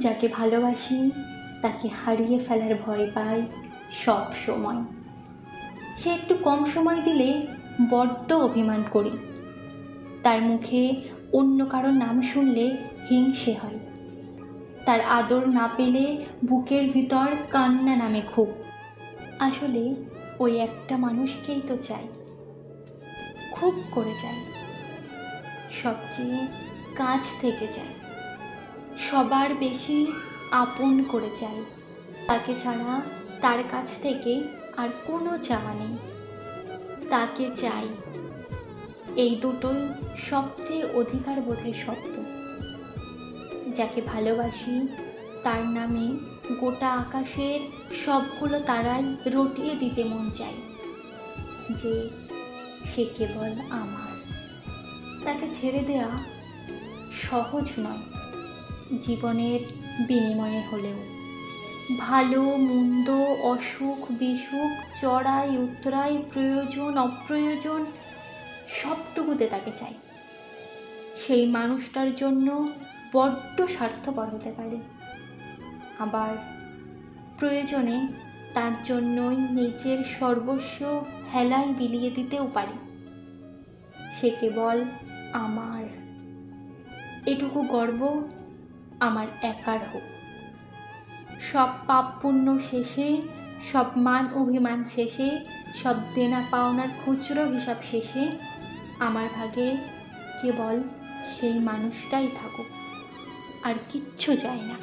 যাকে ভালোবাসি তাকে হারিয়ে ফেলার ভয় পাই সব সময়। সে একটু কম সময় দিলে বড্ড অভিমান করি। তার মুখে অন্য কারোর নাম শুনলে হিংসে হয়। তার আদর না পেলে বুকের ভিতর কান্না নামে খুব। আসলে ওই একটা মানুষকেই তো চাই, খুব করে চাই, সবচেয়ে কাছ থেকে চাই, সবার বেশি আপন করে চাই। তাকে ছাড়া তার কাছ থেকে আর কোনো চাওয়া নেই। তাকে চাই, এই দুটোই সবচেয়ে অধিকার বোধের শব্দ। যাকে ভালোবাসি তার নামে গোটা আকাশের সবগুলো তারাই রটিয়ে দিতে মন চাই যে সে কেবল আমার। তাকে ছেড়ে দেওয়া সহজ নয় জীবনের বিনিময়ে হলেও। ভালো মন্দ, অসুখ বিসুখ, চড়াই উতরাই, প্রয়োজন অপ্রয়োজন সবটুকুতে তাকে চাই। সেই মানুষটার জন্য বড্ড স্বার্থপর হতে পারে, আবার প্রয়োজনে তার জন্যই নিজের সর্বস্ব হেলায় বিলিয়ে দিতেও পারি। সে কেবল আমার, এটুকু গর্ব আমার একার হোক। সব পাপ পুণ্য শেষে, সব মান অভিমান শেষে, সব দেনা পাওনার খুচরো হিসাব শেষে আমার ভাগে কেবল সেই মানুষটাই থাকুক, আর কিচ্ছু চাই না।